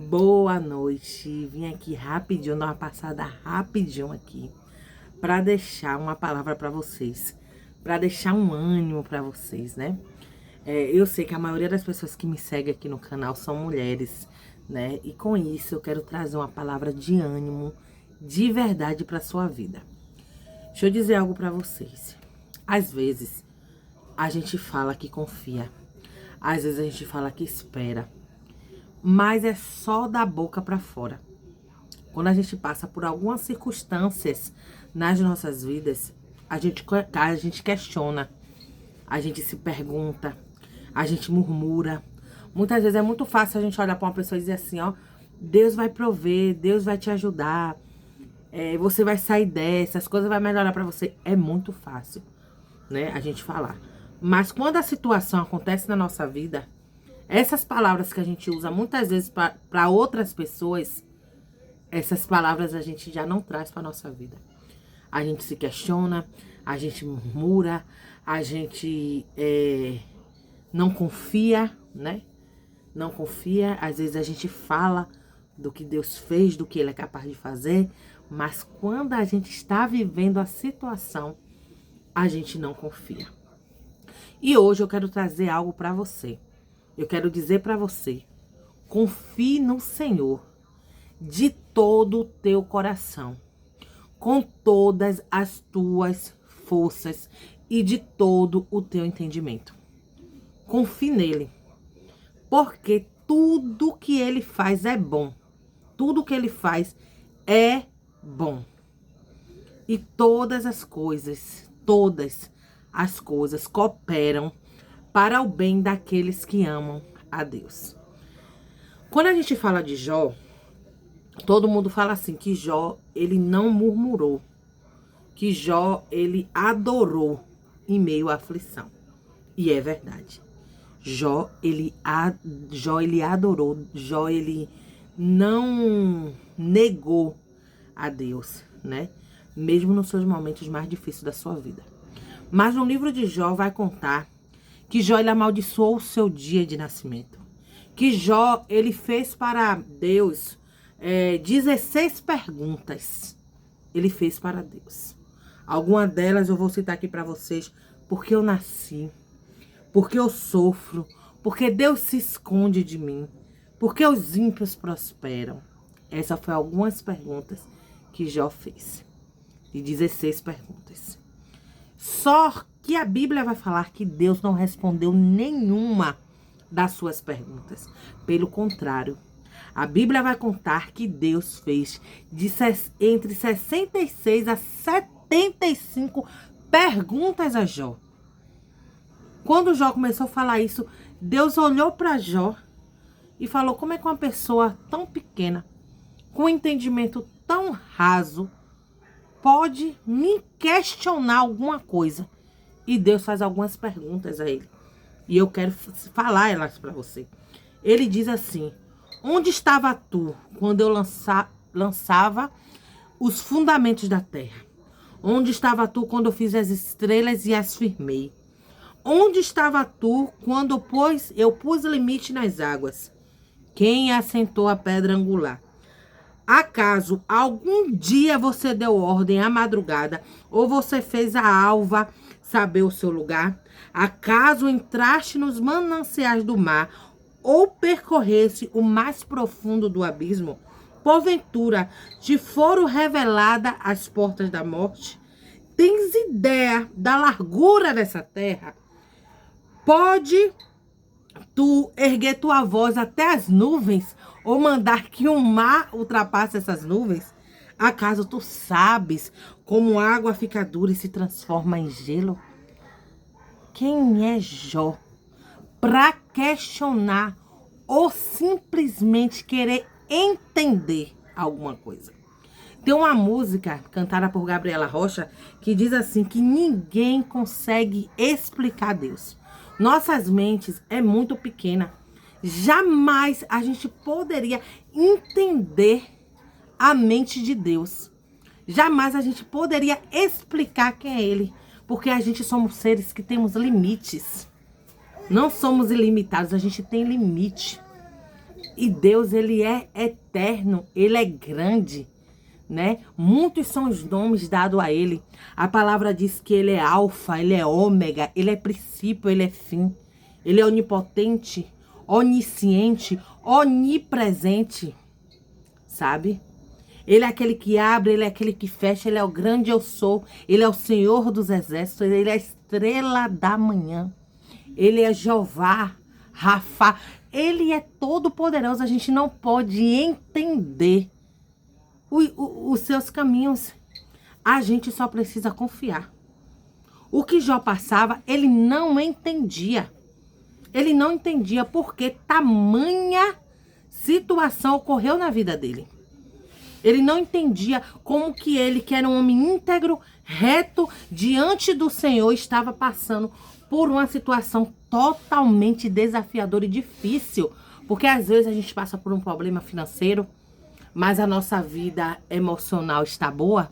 Boa noite, vim aqui rapidinho, dar uma passada rapidinho aqui para deixar uma palavra para vocês, para deixar um ânimo para vocês, né? Eu sei que a maioria das pessoas que me seguem aqui no canal são mulheres, né? E com isso eu quero trazer uma palavra de ânimo, de verdade para sua vida. Deixa eu dizer algo para vocês. Às vezes a gente fala que confia, às vezes a gente fala que espera, mas é só da boca para fora. Quando a gente passa por algumas circunstâncias nas nossas vidas, a gente questiona, a gente se pergunta, a gente murmura. Muitas vezes é muito fácil a gente olhar para uma pessoa e dizer assim, ó, Deus vai prover, Deus vai te ajudar, você vai sair dessa, as coisas vão melhorar para você. É muito fácil, né, a gente falar. Mas quando a situação acontece na nossa vida, essas palavras que a gente usa muitas vezes para outras pessoas, essas palavras a gente já não traz para nossa vida. A gente se questiona, a gente murmura, a gente não confia, né? Não confia, às vezes a gente fala do que Deus fez, do que Ele é capaz de fazer, mas quando a gente está vivendo a situação, a gente não confia. E hoje eu quero trazer algo para você. Eu quero dizer para você, confie no Senhor de todo o teu coração, com todas as tuas forças e de todo o teu entendimento. Confie nele, porque tudo que ele faz é bom. Tudo que ele faz é bom. E todas as coisas cooperam para o bem daqueles que amam a Deus. Quando a gente fala de Jó, todo mundo fala assim, que Jó, ele não murmurou, que Jó, ele adorou em meio à aflição. E é verdade. Jó, ele adorou, Jó, ele não negou a Deus, né? Mesmo nos seus momentos mais difíceis da sua vida. Mas no livro de Jó vai contar que Jó, ele amaldiçoou o seu dia de nascimento. Que Jó, ele fez para Deus 16 perguntas. Ele fez para Deus. Algumas delas eu vou citar aqui para vocês. Porque eu nasci? Porque eu sofro? Porque Deus se esconde de mim? Porque os ímpios prosperam? Essas foram algumas perguntas que Jó fez. De 16 perguntas. Só que a Bíblia vai falar que Deus não respondeu nenhuma das suas perguntas. Pelo contrário, a Bíblia vai contar que Deus fez entre 66 a 75 perguntas a Jó. Quando Jó começou a falar isso, Deus olhou para Jó e falou: como é que uma pessoa tão pequena, com um entendimento tão raso, pode me questionar alguma coisa? E Deus faz algumas perguntas a ele. E eu quero falar elas para você. Ele diz assim: onde estava tu quando eu lançava os fundamentos da terra? Onde estava tu quando eu fiz as estrelas e as firmei? Onde estava tu quando eu pus limite nas águas? Quem assentou a pedra angular? Acaso algum dia você deu ordem à madrugada, ou você fez a alva saber o seu lugar? Acaso entraste nos mananciais do mar, ou percorresse o mais profundo do abismo? Porventura te foram reveladas as portas da morte? Tens ideia da largura dessa terra? Pode tu erguer tua voz até as nuvens, ou mandar que o mar ultrapasse essas nuvens? Acaso tu sabes como a água fica dura e se transforma em gelo? Quem é Jó para questionar ou simplesmente querer entender alguma coisa? Tem uma música cantada por Gabriela Rocha que diz assim, que ninguém consegue explicar Deus. Nossas mentes é muito pequena. Jamais a gente poderia entender a mente de Deus. Jamais a gente poderia explicar quem é Ele. Porque a gente somos seres que temos limites. Não somos ilimitados, a gente tem limite. E Deus, ele é eterno, ele é grande, né? Muitos são os nomes dados a ele. A palavra diz que ele é alfa, ele é ômega, ele é princípio, ele é fim. Ele é onipotente, onisciente, onipresente, sabe? Ele é aquele que abre, ele é aquele que fecha, ele é o grande eu sou, ele é o Senhor dos exércitos, ele é a estrela da manhã, ele é Jeová, Rafa, ele é todo poderoso. A gente não pode entender os seus caminhos, a gente só precisa confiar. O que Jó passava, ele não entendia. Ele não entendia porque tamanha situação ocorreu na vida dele. Ele não entendia como que ele, que era um homem íntegro, reto, diante do Senhor, estava passando por uma situação totalmente desafiadora e difícil. Porque às vezes a gente passa por um problema financeiro, mas a nossa vida emocional está boa.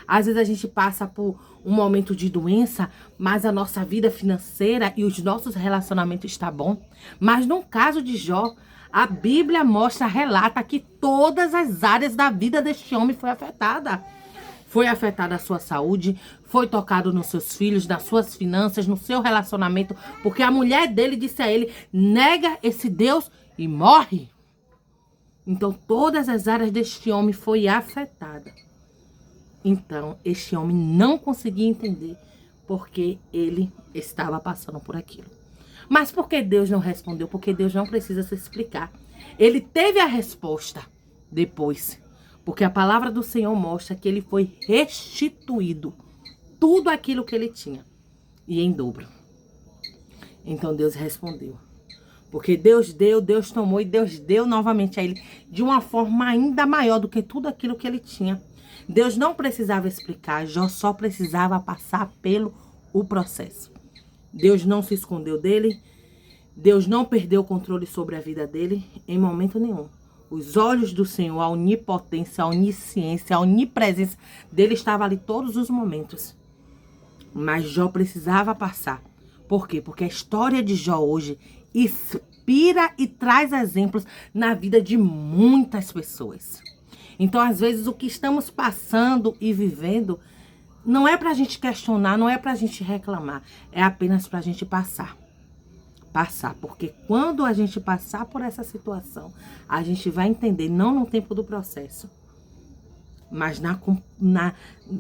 Às vezes a gente passa por um momento de doença, mas a nossa vida financeira e os nossos relacionamentos estão bom. Mas no caso de Jó, a Bíblia mostra, relata que todas as áreas da vida deste homem foi afetada. Foi afetada a sua saúde, foi tocado nos seus filhos, nas suas finanças, no seu relacionamento, porque a mulher dele disse a ele, nega esse Deus e morre. Então todas as áreas deste homem foi afetada. Então este homem não conseguia entender porque ele estava passando por aquilo. Mas por que Deus não respondeu? Porque Deus não precisa se explicar. Ele teve a resposta depois. Porque a palavra do Senhor mostra que ele foi restituído. Tudo aquilo que ele tinha. E em dobro. Então Deus respondeu. Porque Deus deu, Deus tomou e Deus deu novamente a ele. De uma forma ainda maior do que tudo aquilo que ele tinha. Deus não precisava explicar. Jó só precisava passar pelo processo. Deus não se escondeu dele. Deus não perdeu o controle sobre a vida dele em momento nenhum. Os olhos do Senhor, a onipotência, a onisciência, a onipresença dele estava ali todos os momentos. Mas Jó precisava passar. Por quê? Porque a história de Jó hoje inspira e traz exemplos na vida de muitas pessoas. Então, às vezes, o que estamos passando e vivendo não é para a gente questionar, não é para a gente reclamar. É apenas para a gente passar. Passar, porque quando a gente passar por essa situação, a gente vai entender, não no tempo do processo, mas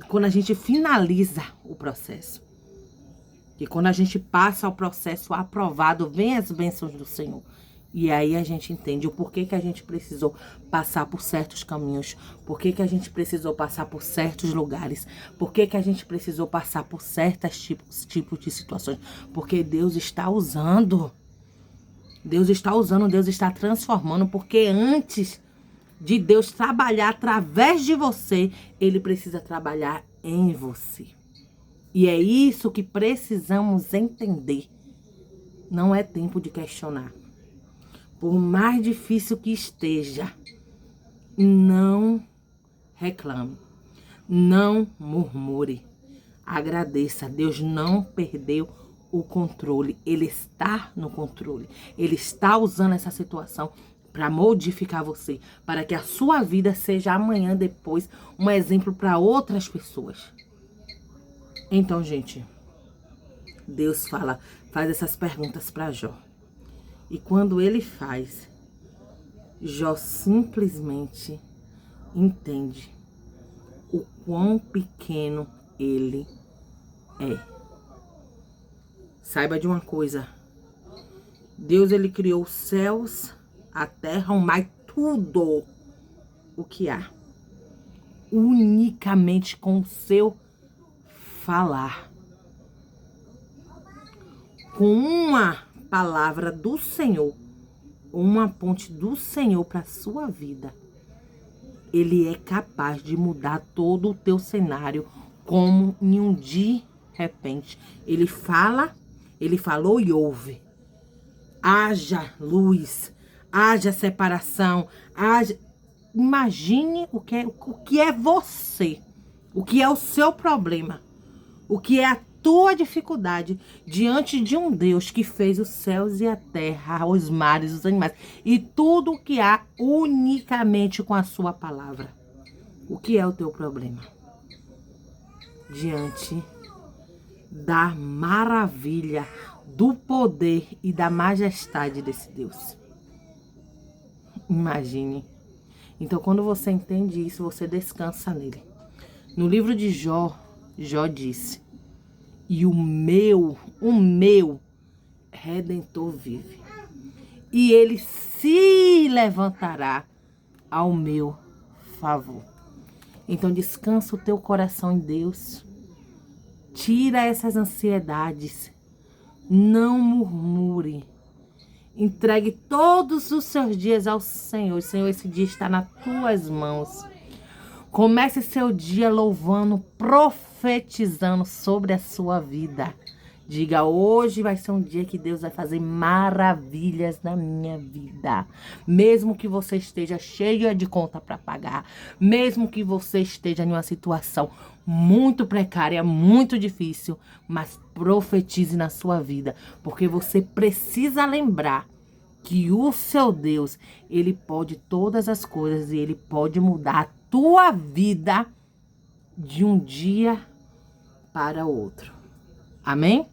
quando a gente finaliza o processo. E quando a gente passa o processo aprovado, vem as bênçãos do Senhor. E aí a gente entende o porquê que a gente precisou passar por certos caminhos, porquê que a gente precisou passar por certos lugares, porquê que a gente precisou passar por certos tipos de situações. Porque Deus está usando. Deus está usando, Deus está transformando, porque antes de Deus trabalhar através de você, Ele precisa trabalhar em você. E é isso que precisamos entender. Não é tempo de questionar. Por mais difícil que esteja, não reclame, não murmure, agradeça. Deus não perdeu o controle, Ele está no controle. Ele está usando essa situação para modificar você, para que a sua vida seja amanhã, depois, um exemplo para outras pessoas. Então, gente, Deus faz essas perguntas para Jó. E quando ele faz, Jó simplesmente entende o quão pequeno ele é. Saiba de uma coisa. Deus, ele criou os céus, a terra, o mar, tudo o que há. Unicamente com o seu falar. Com uma palavra do Senhor, uma ponte do Senhor para a sua vida, Ele é capaz de mudar todo o teu cenário, como em um de repente. Ele fala, Ele falou e ouve. Haja luz, haja separação, haja... Imagine o que é você, o que é o seu problema, o que é a tua dificuldade diante de um Deus que fez os céus e a terra, os mares, os animais e tudo o que há unicamente com a sua palavra. O que é o teu problema? Diante da maravilha, do poder e da majestade desse Deus. Imagine. Então, quando você entende isso, você descansa nele. No livro de Jó, Jó disse: e o meu Redentor vive. E ele se levantará ao meu favor. Então, descansa o teu coração em Deus. Tira essas ansiedades. Não murmure. Entregue todos os seus dias ao Senhor. Senhor, esse dia está nas tuas mãos. Comece seu dia louvando, profetizando sobre a sua vida. Diga, hoje vai ser um dia que Deus vai fazer maravilhas na minha vida. Mesmo que você esteja cheia de conta para pagar, mesmo que você esteja em uma situação muito precária, muito difícil, mas profetize na sua vida, porque você precisa lembrar que o seu Deus, ele pode todas as coisas e ele pode mudar a tua vida de um dia para outro. Amém?